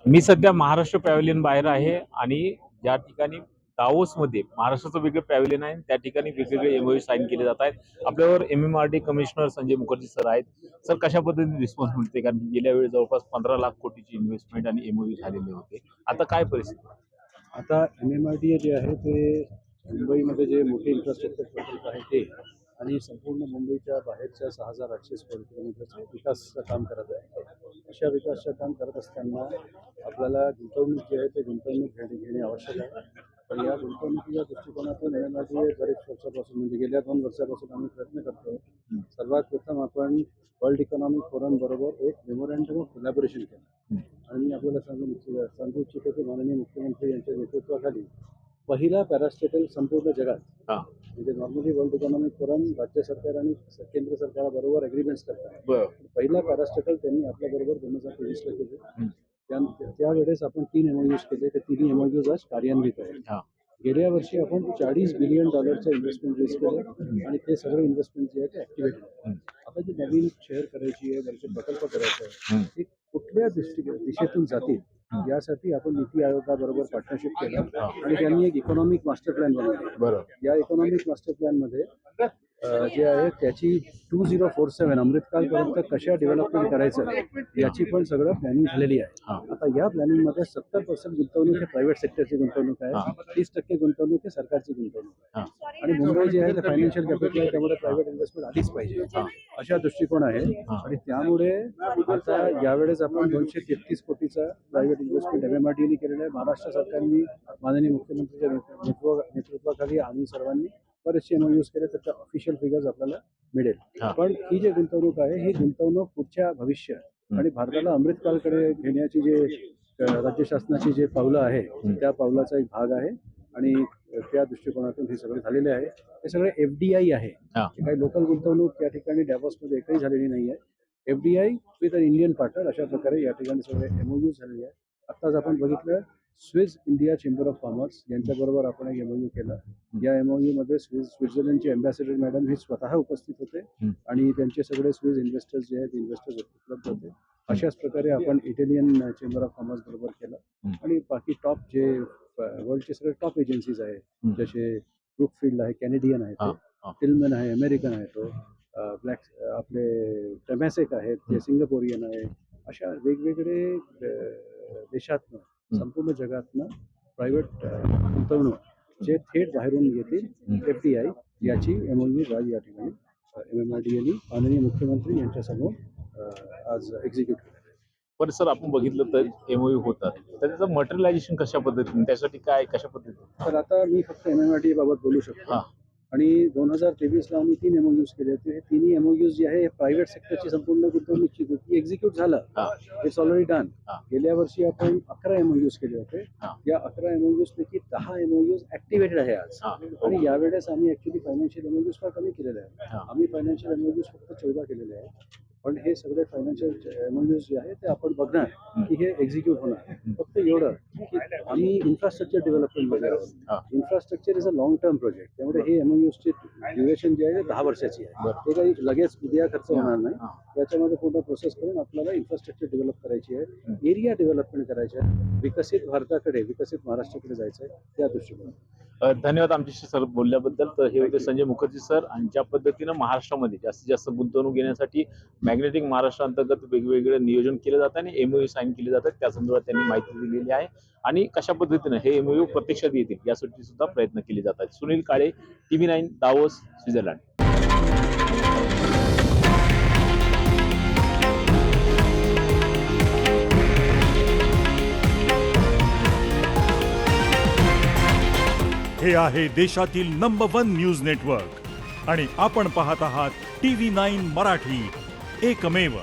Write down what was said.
मी सध्या महाराष्ट्र पॅव्हलियन बाहेर आहे आणि ज्या ठिकाणी दावोसमध्ये महाराष्ट्राचं वेगळं पॅव्हलियन आहे त्या ठिकाणी वेगवेगळे एमओयू साईन केले जात आहेत। आपल्यावर MMRD commissioner Sanjay Mukherjee sir आहेत। सर, कशा पद्धतीने रिस्पॉन्स मिळते? कारण गेल्या वेळी जवळपास 15 लाख कोटीची इन्व्हेस्टमेंट आणि एमओयू झालेले होते। आता काय परिस्थिती? आता MMRDA जे आहे ते मुंबईमध्ये जे मोठे इन्फ्रास्ट्रक्चर प्रकल्प आहे ते आणि संपूर्ण मुंबईच्या बाहेरच्या 6,800 स्क्वेअर किलोमीटरचं विकासाचं काम करत आहे। अशा विकासाचं काम करत असताना आपल्याला गुंतवणूक जी आहे ते गुंतवणूक घेणे आवश्यक आहे। पण या गुंतवणुकीच्या दृष्टिकोनातून MMRDA बरेच वर्षापासून म्हणजे गेल्या 2 वर्षापासून आम्ही प्रयत्न करतो। सर्वात प्रथम आपण वर्ल्ड इकॉनॉमिक फोरम बरोबर एक मेमोरँडम ऑफ कोलॅबोरेशन केलं आणि मी आपल्याला सांगू इच्छितो की माननीय मुख्यमंत्री यांच्या नेतृत्वाखाली पहिला पॅरास्टेटल संपूर्ण जगात म्हणजे नॉर्मली वर्ल्ड इकॉनॉमिक फोरम राज्य सरकार आणि केंद्र सरकाराबरोबर अग्रीमेंट्स करतात। पहिला पॅरास्टेटल त्यांनी आपल्याबरोबर 2023 ला केले। त्यावेळेस आपण 3 MOUs केले। ते 3 MOUs आज कार्यान्वित आहेत। गेल्या वर्षी आपण $40 बिलियन इन्व्हेस्टमेंट रेज केलं आणि ते सगळे इन्व्हेस्टमेंट जे आहे ते ऍक्टिव्हेट केले। आता जी नवीन शेअर करायची आहे, त्यांचे प्रकल्प करायचे आहे, ते कुठल्या दिशेतून जातील यासाठी आपण नीती आयोगाबरोबर पार्टनरशिप केलं आणि त्यांनी एक इकॉनॉमिक मास्टर प्लॅन बनवला। या इकॉनॉमिक मास्टर प्लॅन मध्ये जे आहे त्याची 2047 अमृतकालपर्यंत कशा डेव्हलपमेंट करायचं याची पण सगळं प्लॅनिंग झालेली आहे। आता या प्लॅनिंग मध्ये 70% गुंतवणूक हे प्रायव्हेट सेक्टरची गुंतवणूक आहे, 30% गुंतवणूक हे सरकारची गुंतवणूक आहे आणि मुंबई जे आहे ते फायनान्शियल कॅपिटल आहे, त्यामुळे प्रायव्हेट इन्व्हेस्टमेंट आलीच पाहिजे अशा दृष्टिकोन आहे। आणि त्यामुळे आता यावेळेस आपण 233 कोटीचा प्रायव्हेट इन्व्हेस्टमेंट MMRDA केलेला आहे। महाराष्ट्र सरकारने माननीय मुख्यमंत्र्यांच्या नेतृत्वाखाली आम्ही सर्वांनी बरेचसे MOUs केले, त्याच्या ऑफिशियल फिगर्स आपल्याला मिळेल। पण ही जी गुंतवणूक आहे ही गुंतवणूक पुढच्या भविष्य आणि भारताला अमृतकालकडे घेण्याची जे राज्य शासनाची जे पावलं आहे त्या पावलाचा एक भाग आहे आणि त्या दृष्टिकोनातून हे सगळे झालेले आहे। हे सगळे FDI आहे, काही लोकल गुंतवणूक या ठिकाणी डॅव्होसमध्ये एकही झालेली नाही आहे। FDI with an Indian partner अशा प्रकारे या ठिकाणी सगळे MOUs झालेले आहे। आत्ताच आपण बघितलं Swiss India chamber of commerce यांच्याबरोबर आपण एक MOU केला। या MOU मध्ये स्वित्झर्लंडचे अँबॅसेडर मॅडम हे स्वतः उपस्थित होते आणि त्यांचे सगळे स्विस इन्व्हेस्टर्स जे आहेत इन्व्हेस्टर्स उपलब्ध होते। अशाच प्रकारे आपण इटालियन चेंबर ऑफ कॉमर्स बरोबर केलं आणि बाकी टॉप जे वर्ल्डचे सगळे टॉप एजन्सीज आहेत जसे ब्रुकफील्ड आहे, कॅनेडियन आहे, टिलमन आहे, अमेरिकन आहे, तो ब्लॅक आपले टेमॅसेक आहेत, ते सिंगापोरियन आहे, अशा वेगवेगळे देशातनं संपूर्ण जगातनं प्रायव्हेट गुंतवणूक जे थेट बाहेरून येतील FDI याची MOU आज या ठिकाणी MMRDA माननीय मुख्यमंत्री यांच्यासमोर आज एक्झिक्यूट केलं आहे। पण सर, आपण बघितलं तर MOU होतात तर त्याचं मटेरियलायझेशन कशा पद्धतीने, त्यासाठी काय कशा पद्धतीने? तर आता मी फक्त MMRDA बाबत बोलू शकतो आणि 2023 ला आम्ही 3 MOUs केले होते। हे तिन्ही MOUs जे आहे प्रायव्हेट सेक्टरची संपूर्ण गुंतवणूकची ती एक्झिक्यूट झालं, इट्स ऑलरेडी डन। गेल्या वर्षी आपण 11 MOUs केले होते। या 11 MOUs पैकी 10 MOUs ऍक्टिव्हेटेड आहे आज आणि यावेळेस आम्ही ऍक्च्युली फायनान्शियल MOUs फार कमी केलेले आहेत। आम्ही फायनान्शियल MOUs फक्त 14 केलेले आहेत। पण हे सगळे फायनान्शियल MOUs जे आहे ते आपण बघणार की हे एक्झिक्यूट होणार। फक्त एवढं की आम्ही इन्फ्रास्ट्रक्चर डेव्हलपमेंटमध्ये आहोत। Infrastructure is a long term project, त्यामुळे हे MOUs ची ड्युरेशन जी आहे 10 वर्षाची आहे। ते काही लगेच उद्या खर्च होणार नाही, त्याच्यामध्ये पूर्ण प्रोसेस करून आपल्याला इन्फ्रास्ट्रक्चर डेव्हलप करायची आहे, एरिया डेव्हलपमेंट करायची आहे, विकसित भारताकडे विकसित महाराष्ट्राकडे जायचं आहे त्या दृष्टिकोनातून। धन्यवाद आमच्याशी सर बोलल्याबद्दल। तर हे होते संजय मुखर्जी सर आणि ज्या पद्धतीनं महाराष्ट्रामध्ये जास्तीत जास्त गुंतवणूक घेण्यासाठी मॅग्नेटिक महाराष्ट्र अंतर्गत वेगवेगळे नियोजन केले जातात आणि MOU साईन केले जातात, त्या संदर्भात त्यांनी माहिती दिलेली आहे आणि कशा पद्धतीनं हे MOU प्रत्यक्षात येतील यासाठी सुद्धा प्रयत्न केले जातात। Sunil Kale, TV9 Davos, Switzerland. हे आहे देशातील नंबर 1 न्यूज नेटवर्क आणि आपण पाहत आहात TV9 मराठी, एकमेव।